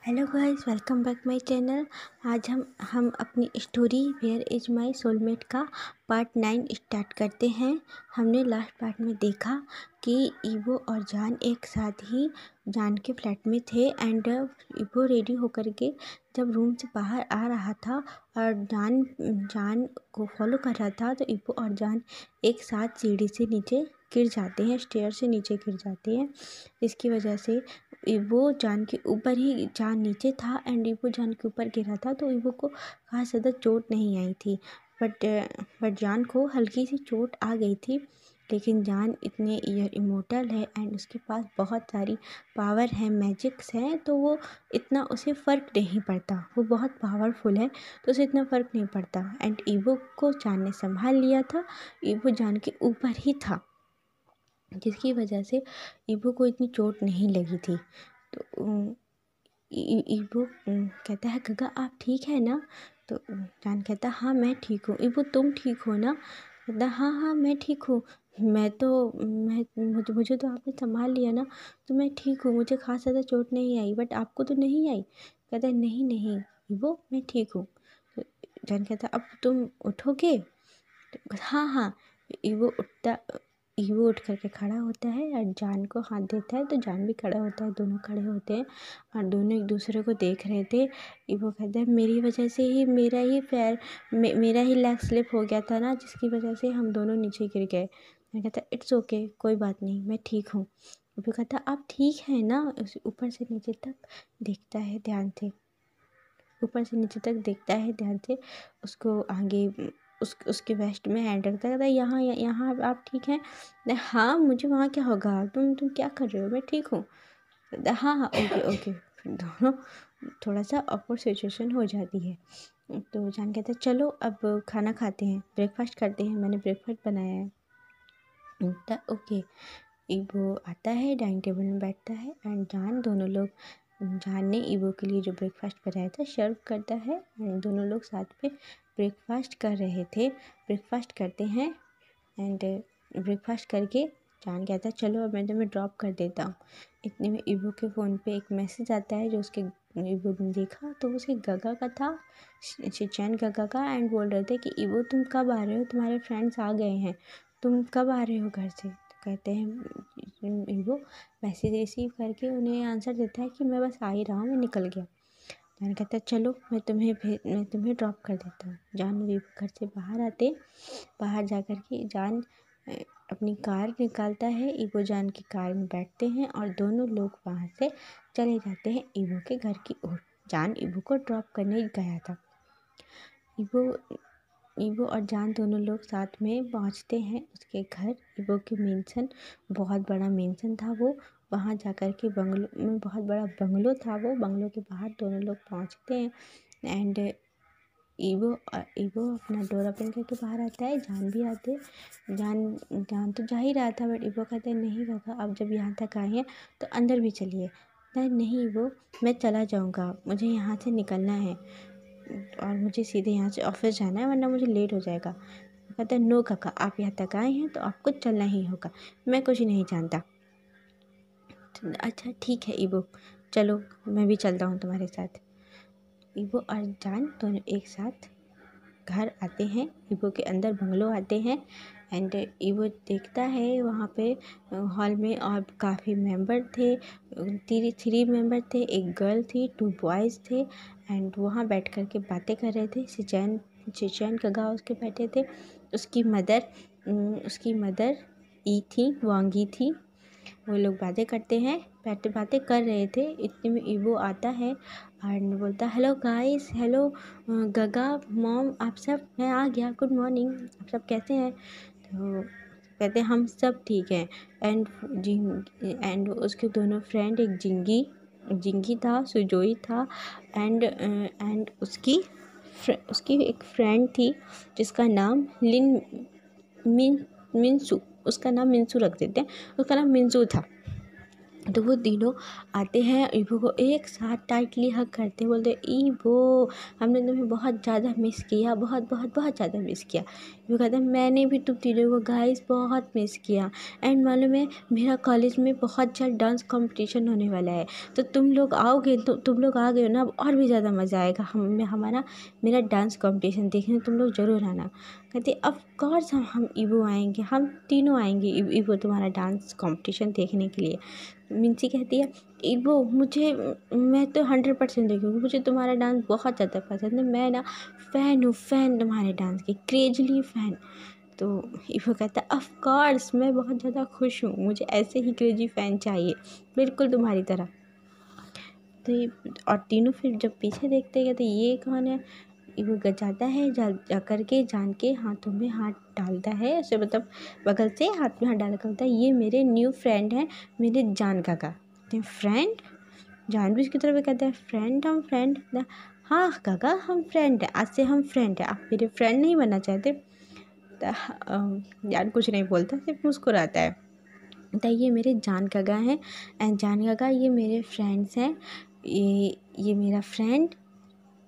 Hello guys, welcome back my channel. आज हम अपनी story where is my soulmate का पार्ट 9 स्टार्ट करते हैं। हमने लास्ट पार्ट में देखा कि ईवो और जान एक साथ ही जान के फ्लैट में थे एंड ईवो रेडी होकर के जब रूम से बाहर आ रहा था और जान को फॉलो कर रहा था तो ईवो और जान एक साथ सीढ़ी से नीचे गिर जाते हैं, स्टेयर से नीचे गिर जाते हैं। इसकी वजह से ईवो जान के ऊपर ही जान नीचे था एंड ईवो जान के ऊपर गिरा था तो ईवो को खास ज़्यादा चोट नहीं आई थी। बट जान को हल्की सी चोट आ गई थी। लेकिन जान इतने इमोर्टल है एंड उसके पास बहुत सारी पावर है, मैजिक्स हैं, तो वो इतना उसे फ़र्क नहीं पड़ता। वो बहुत पावरफुल है तो उसे इतना फ़र्क नहीं पड़ता। एंड ईवो को जान ने संभाल लिया था। ईवो जान के ऊपर ही था जिसकी वजह से ईवो को इतनी चोट नहीं लगी थी। तो ईवो कहता है, गगा आप ठीक है ना? तो जान कहता हाँ मैं ठीक हूँ। ईवो तुम ठीक हो ना? कहता हाँ हाँ मैं ठीक हूँ। मुझे तो आपने संभाल लिया ना, तो मैं ठीक हूँ, मुझे खास ज़्यादा चोट नहीं आई, बट आपको तो नहीं आई। कहता है नहीं नहीं ईवो मैं ठीक हूँ। तो जान कहता अब तुम उठोगे? तो हाँ हाँ। ईवो उठ करके खड़ा होता है और जान को हाथ देता है तो जान भी खड़ा होता है। दोनों खड़े होते हैं और दोनों एक दूसरे को देख रहे थे। ईवो कहता है मेरी वजह से ही मेरा ही लेग स्लिप हो गया था ना, जिसकी वजह से हम दोनों नीचे गिर गए। मैं कहता इट्स ओके, कोई बात नहीं, मैं ठीक हूँ। ईवो कहता आप ठीक है ना? ऊपर से नीचे तक देखता है ध्यान से, ऊपर से नीचे तक देखता है ध्यान से। उसको आगे उसके वेस्ट में हैंड रखता है। यहाँ यहाँ आप ठीक हैं? हाँ मुझे वहाँ क्या होगा, तुम क्या कर रहे हो? मैं ठीक हूँ। हाँ हाँ ओके ओके। फिर दोनों थोड़ा सा ऑकवर्ड सिचुएशन हो जाती है। तो जान कहता है चलो अब खाना खाते हैं, ब्रेकफास्ट करते हैं, मैंने ब्रेकफास्ट बनाया है। ओके। ईवो आता है, डाइनिंग टेबल में बैठता है एंड जान ने ईवो के लिए जो ब्रेकफास्ट बनाया था सर्व करता है एंड दोनों लोग साथ में ब्रेकफास्ट कर रहे थे। ब्रेकफास्ट करते हैं एंड ब्रेकफास्ट करके जान कहता है चलो अब मैं तुम्हें ड्रॉप कर देता हूँ। इतने में ईवो के फ़ोन पे एक मैसेज आता है जो उसके ईवो ने देखा तो उसके गगा का था, शिचैन गगा का, एंड बोल रहे थे कि ईवो तुम कब आ रहे हो, तुम्हारे फ्रेंड्स आ गए हैं, तुम कब आ रहे हो घर से? तो कहते हैं ईवो मैसेज रिसीव करके उन्हें आंसर देता है कि मैं बस आ ही रहा हूँ, मैं निकल गया। जान कहता है चलो मैं तुम्हें ड्रॉप कर देता हूँ। जान और ईवो घर से बाहर जा कर के जान अपनी कार निकालता है। ईवो जान की कार में बैठते हैं और दोनों लोग वहाँ से चले जाते हैं ईवो के घर की ओर। जान ईवो को ड्रॉप करने गया था। ईवो और जान दोनों लोग साथ में पहुंचते हैं उसके घर। ईवो की मेंशन बहुत बड़ा मेंशन था वो। वहाँ जा कर के बंगलो में बहुत बड़ा बंगलो था वो। बंगलो के बाहर दोनों लोग पहुंचते हैं एंड ईवो अपना डोर ओपन करके बाहर आता है। जान भी आते। जान तो जा ही रहा था बट ईवो कहता है नहीं काका, अब जब यहाँ तक आए हैं तो अंदर भी चलिए। नहीं ईवो, मैं चला जाऊँगा, मुझे यहाँ से निकलना है और मुझे सीधे यहाँ से ऑफिस जाना है वरना मुझे लेट हो जाएगा। कहता है नो काका, आप यहाँ तक आए हैं तो आपको चलना ही होगा, मैं कुछ नहीं जानता। अच्छा ठीक है ईवो, चलो मैं भी चलता हूँ तुम्हारे साथ। ईवो और जान दोनों एक साथ घर आते हैं, ईवो के अंदर बंगलो आते हैं एंड ईवो देखता है वहाँ पे हॉल में और काफ़ी मेंबर थे। थ्री मेंबर थे, एक गर्ल थी, 2 बॉयज़ थे एंड वहाँ बैठ कर के बातें कर रहे थे। शिचैन गगा उसके बैठे थे। उसकी मदर ई थी, वांगी थी। वो लोग बातें करते हैं, बातें कर रहे थे। इतने में ईवो आता है और बोलता हेलो गाइस, हेलो गगा, मॉम, आप सब, मैं आ गया, गुड मॉर्निंग, आप सब कैसे हैं? तो कहते हैं हम सब ठीक हैं। एंड उसके दोनों फ्रेंड, एक जिंगी था, सुजोई था एंड उसकी एक फ्रेंड थी जिसका नाम मिनसू, उसका नाम मिनसू रख देते हैं, उसका नाम मिनसू था। तो वो तीनों आते हैं, ईवो को एक साथ टाइटली हग करते हैं, बोलते हैं ईवो हमने तुम्हें बहुत ज़्यादा मिस किया, बहुत बहुत बहुत ज़्यादा मिस किया। ईवो कहता है मैंने भी तुम तीनों को गाइस बहुत मिस किया। एंड मालूम है मेरा कॉलेज में बहुत जल्द डांस कंपटीशन होने वाला है, तो तुम लोग आओगे, तो तुम लोग आ गए हो ना, अब और भी ज़्यादा मज़ा आएगा हमारा मेरा डांस कंपटीशन देखने तुम लोग ज़रूर आना। कहते ऑफ कोर्स हम ईवो आएंगे, हम तीनों आएंगे ईवो तुम्हारा डांस कंपटीशन देखने के लिए। मिंसी कहती है ईवो मुझे, मैं तो 100% देखूँगी, मुझे तुम्हारा डांस बहुत ज़्यादा पसंद है, मैं ना फ़ैन हूँ, फ़ैन तुम्हारे डांस की, क्रेजली फ़ैन। तो ईवो कहता है ऑफ कोर्स मैं बहुत ज़्यादा खुश हूँ, मुझे ऐसे ही क्रेजी फ़ैन चाहिए, बिल्कुल तुम्हारी तरह। तो ये और तीनों फिर जब पीछे देखते हैं तो ये कौन है, वो जाता है, जा कर के जान के हाथों में हाथ डालता है, ऐसे मतलब बगल से हाथ में हाथ डाल कर बोलता है ये मेरे न्यू फ्रेंड हैं, मेरे जान काका। फ्रेंड, जान भी उसकी तरफ कहता है फ्रेंड, हम फ्रेंड, हाँ काका हम फ्रेंड हैं, आज से हम फ्रेंड हैं, आप मेरे फ्रेंड नहीं बनना चाहते। जान कुछ नहीं बोलता, सिर्फ मुस्कुराता है। तो ये मेरे जान काका हैं, एंड जान काका ये मेरे फ्रेंड्स हैं, ये मेरा फ्रेंड,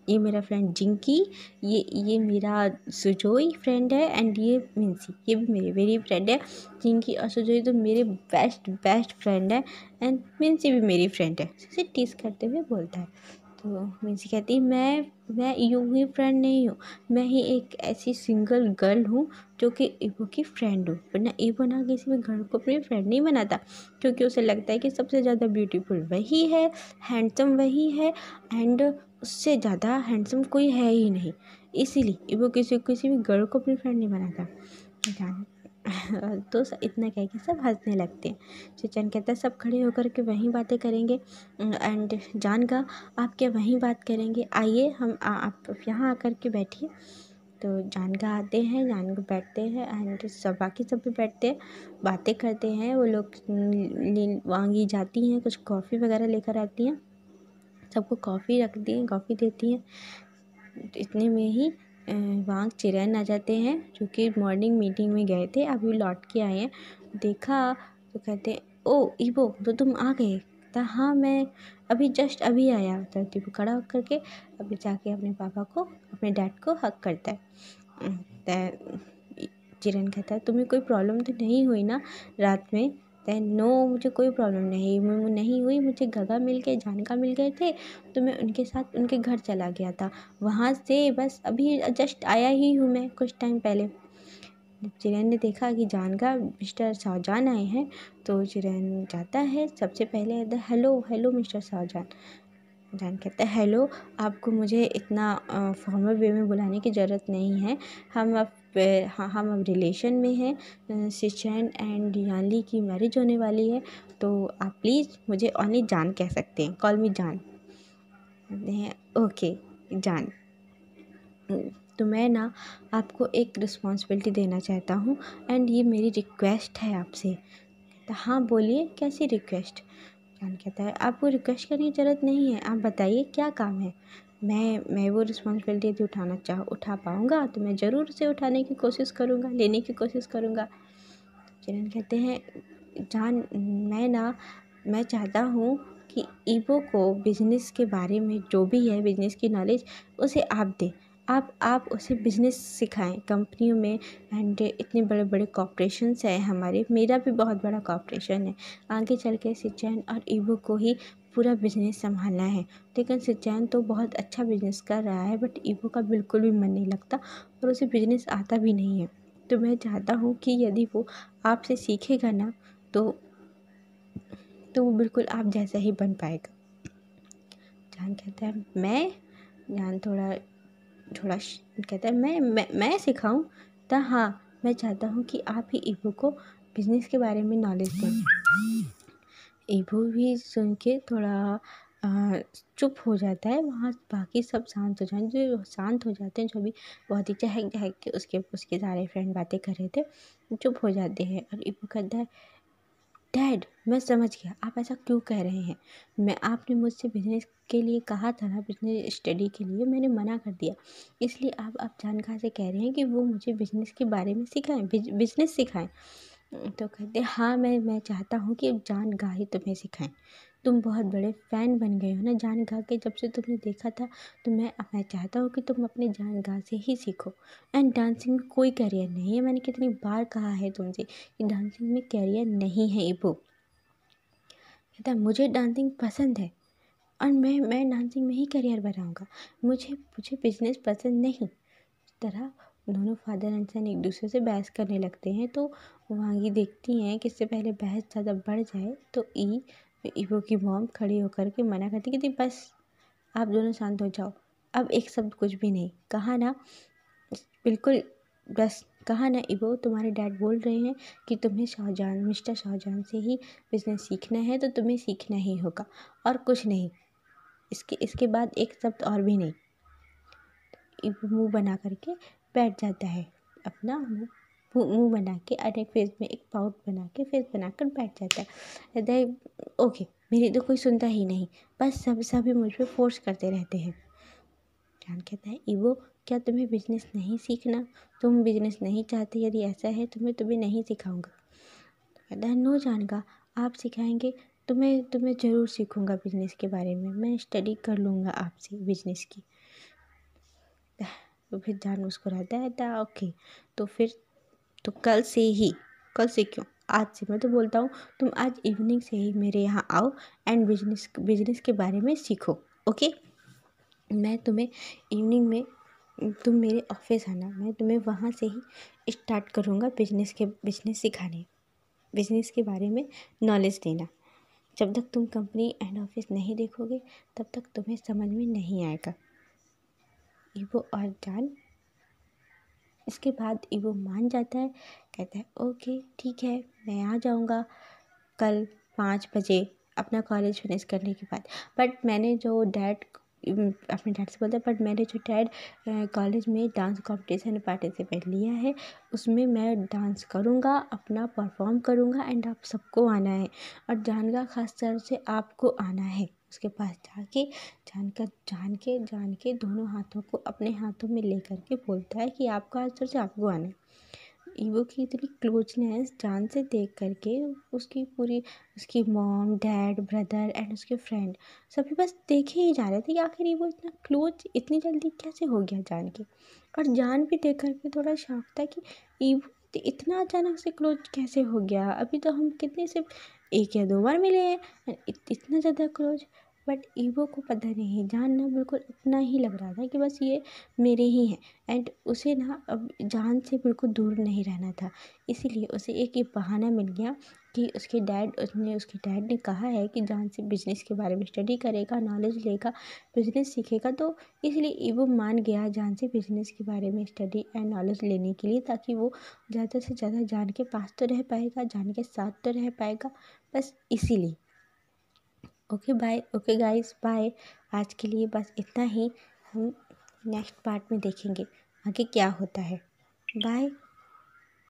ये मेरा फ्रेंड जिंकी, ये मेरा सुजोई फ्रेंड है, एंड ये मिंसी, ये भी मेरी वेरी फ्रेंड है। जिंकी और सुजोई तो मेरे बेस्ट बेस्ट फ्रेंड है, एंड मिंसी भी मेरी फ्रेंड है, ऐसे टीस करते हुए बोलता है। तो मिंसी कहती है मैं यूं ही फ्रेंड नहीं हूँ, मैं ही एक ऐसी सिंगल गर्ल हूँ जो कि ईवो की फ्रेंड हूँ, वरना ईवो ना किसी भी गर्ल को अपनी फ्रेंड नहीं बनाता, क्योंकि उसे लगता है कि सबसे ज़्यादा ब्यूटीफुल वही है, हैंडसम वही है, एंड उससे ज़्यादा हैंडसम कोई है ही नहीं, इसीलिए वो किसी भी गर्ल को अपनी फ्रेंड नहीं बनाता। तो इतना कह के सब हंसने लगते हैं। चिचन कहता है सब खड़े होकर के वहीं बातें करेंगे, एंड जान का आप क्या वहीं बात करेंगे, आइए हम आप यहाँ आकर के बैठिए। तो जान का आते हैं, जान को बैठते हैं, एंड सब बाकी सब भी बैठते हैं, बातें करते हैं। वो लोग वांगी जाती हैं, कुछ कॉफ़ी वगैरह लेकर आती हैं, सबको कॉफ़ी रखती हैं, कॉफ़ी देती हैं। इतने में ही वांग चिरैन आ जाते हैं, जो कि मॉर्निंग मीटिंग में गए थे, अभी लौट के आए हैं। देखा तो कहते ओ ईवो तो तुम आ गए, तो हाँ मैं अभी जस्ट अभी आया। तो दीपू खड़ा होकर के अभी जाके अपने पापा को, अपने डैड को हक करता है। चिरन कहता है तुम्हें कोई प्रॉब्लम तो नहीं हुई ना रात में। नो मुझे कोई प्रॉब्लम नहीं हुई, मुझे गगा मिल गए, जानका मिल गए थे, तो मैं उनके साथ उनके घर चला गया था, वहाँ से बस अभी जस्ट आया ही हूँ मैं कुछ टाइम पहले। चिरन ने देखा कि जान का मिस्टर शाहजहान आए हैं, तो चिरन जाता है, सबसे पहले हेलो हेलो मिस्टर शाहजहान। जान कहता है हेलो, आपको मुझे इतना फॉर्मल वे में बुलाने की ज़रूरत नहीं है, हम अब हम अब रिलेशन में हैं, सिचैन एंड यानली की मैरिज होने वाली है, तो आप प्लीज़ मुझे ओनली जान कह सकते हैं, कॉल मी जान। ओके जान, तो मैं ना आपको एक रिस्पॉन्सिबिलिटी देना चाहता हूँ, एंड ये मेरी रिक्वेस्ट है आपसे। कहता हाँ बोलिए कैसी रिक्वेस्ट। जान कहता है आपको रिक्वेस्ट करने की ज़रूरत नहीं है, आप बताइए क्या काम है। मैं वो रिस्पॉन्सिबिलिटी यदि उठा पाऊँगा तो मैं ज़रूर उसे उठाने की कोशिश करूँगा, लेने की कोशिश करूँगा। चिरन कहते हैं जान मैं चाहता हूँ कि ईवो को बिज़नेस के बारे में जो भी है, बिज़नेस की नॉलेज उसे आप दें, आप उसे बिज़नेस सिखाएं कंपनियों में, एंड इतने बड़े बड़े कॉर्पोरेशंस हैं हमारे, मेरा भी बहुत बड़ा कॉर्पोरेशन है, आगे चल के सिचैन और ईवो को ही पूरा बिज़नेस संभालना है। लेकिन सिचैन तो बहुत अच्छा बिज़नेस कर रहा है, बट ईवो का बिल्कुल भी मन नहीं लगता और उसे बिज़नेस आता भी नहीं है। तो मैं चाहता हूँ कि यदि वो आपसे सीखेगा ना, तो वो बिल्कुल आप जैसा ही बन पाएगा। जान कहता है जान थोड़ा थोड़ा कहता है मैं सिखाऊं, तो हाँ मैं चाहता हूँ कि आप ही ईवो को बिज़नेस के बारे में नॉलेज दें। ईवो भी सुन के थोड़ा चुप हो जाता है, वहाँ बाकी सब शांत हो जाते हैं, जो शांत हो जाते हैं, जो भी बहुत ही चहक चहक के उसके सारे फ्रेंड बातें कर रहे थे, चुप हो जाते हैं। और ईवो कहता है डैड मैं समझ गया आप ऐसा क्यों कह रहे हैं, आपने मुझसे बिज़नेस के लिए कहा था ना, बिज़नेस स्टडी के लिए मैंने मना कर दिया, इसलिए आप जान कहाँ से कह रहे हैं कि वो मुझे बिज़नेस के बारे में सिखाएं, बिज़नेस सिखाएं। तो कहते हाँ मैं चाहता हूँ कि जान गा ही तुम्हें सिखाएं। तुम बहुत बड़े फ़ैन बन गए हो ना जान गा के, जब से तुमने देखा था। तो मैं चाहता हूँ कि तुम अपने जान गा से ही सीखो। एंड डांसिंग में कोई करियर नहीं है, मैंने कितनी बार कहा है तुमसे कि डांसिंग में करियर नहीं है इबो। कहता मुझे डांसिंग पसंद है और मैं डांसिंग में ही करियर बनाऊँगा। मुझे बिजनेस पसंद नहीं। इस तरह दोनों फादर एंड सन एक दूसरे से बहस करने लगते हैं। तो वांगी देखती हैं कि इससे पहले बहस ज़्यादा बढ़ जाए तो ईवो की मॉम खड़ी होकर के मना करती कि बस आप दोनों शांत हो जाओ, अब एक शब्द कुछ भी नहीं। कहा ना, बिल्कुल बस कहा ना ईवो, तुम्हारे डैड बोल रहे हैं कि तुम्हें मिस्टर शाहजहान से ही बिजनेस सीखना है तो तुम्हें सीखना ही होगा और कुछ नहीं। इसके बाद एक शब्द और भी नहीं। मुंह बना करके बैठ जाता है, अपना मुंह बना के और एक फेस में एक पाउट बना के फेस बनाकर बैठ जाता है। कहता है ओके, मेरी तो कोई सुनता ही नहीं, बस सभी मुझ पर फोर्स करते रहते हैं। जान कहता है ईवो, क्या तुम्हें बिजनेस नहीं सीखना? तुम बिजनेस नहीं चाहते? यदि ऐसा है तो मैं तुम्हें नहीं सिखाऊंगा। कहता है नो जानका, आप सिखाएंगे तो मैं तुम्हें ज़रूर सीखूंगा बिजनेस के बारे में, मैं स्टडी कर लूँगा आपसे बिजनेस की। तो फिर जान मुस्कुराता है ओके, तो फिर तो कल से क्यों, आज से मैं तो बोलता हूँ तुम आज इवनिंग से ही मेरे यहाँ आओ एंड बिजनेस के बारे में सीखो। ओके, मैं तुम्हें इवनिंग में, तुम मेरे ऑफिस आना, मैं तुम्हें वहाँ से ही स्टार्ट करूँगा बिजनेस सिखाने, बिजनेस के बारे में नॉलेज देना। जब तक तुम कंपनी एंड ऑफिस नहीं देखोगे तब तक तुम्हें समझ में नहीं आएगा। ईवो और जान, इसके बाद ईवो मान जाता है। कहता है ओके ठीक है, मैं आ जाऊँगा कल 5 बजे अपना कॉलेज फिनिश करने के बाद। बट मैंने जो अपने डैड से बोलता है, बट मैंने जो डैड कॉलेज में डांस कंपटीशन में पार्टिसिपेट लिया है उसमें मैं डांस करूँगा, अपना परफॉर्म करूँगा एंड आप सबको आना है और जान खास तौर से आपको आना है। उसके पास जाके जान के दोनों हाथों को अपने हाथों में लेकर के बोलता है कि आपको आज तौर से आपको आना है। ईवो की इतनी क्लोजनेस जान से देख करके उसकी मॉम, डैड, ब्रदर एंड उसके फ्रेंड सभी बस देखे ही जा रहे थे कि आखिर ईवो इतना क्लोज इतनी जल्दी कैसे हो गया जान के। और जान भी देख करके थोड़ा शॉक था कि ईवो इतना अचानक से क्लोज कैसे हो गया, अभी तो हम कितने सिर्फ 1 या 2 बार मिले हैं, इतना ज़्यादा क्लोज। बट ईवो को पता नहीं, जान ना बिल्कुल अपना ही लग रहा था कि बस ये मेरे ही हैं एंड उसे ना अब जान से बिल्कुल दूर नहीं रहना था। इसीलिए उसे एक ये बहाना मिल गया कि उसके डैड ने कहा है कि जान से बिजनेस के बारे में स्टडी करेगा, नॉलेज लेगा, बिजनेस सीखेगा। तो इसलिए ईवो मान गया जान से बिजनेस के बारे में स्टडी एंड नॉलेज लेने के लिए, ताकि वो ज़्यादा से ज़्यादा जान के पास तो रह पाएगा, जान के साथ तो रह पाएगा, बस इसीलिए। Okay guys, bye. आज के लिए बस इतना ही। हम नेक्स्ट पार्ट में देखेंगे आगे क्या होता है। बाय।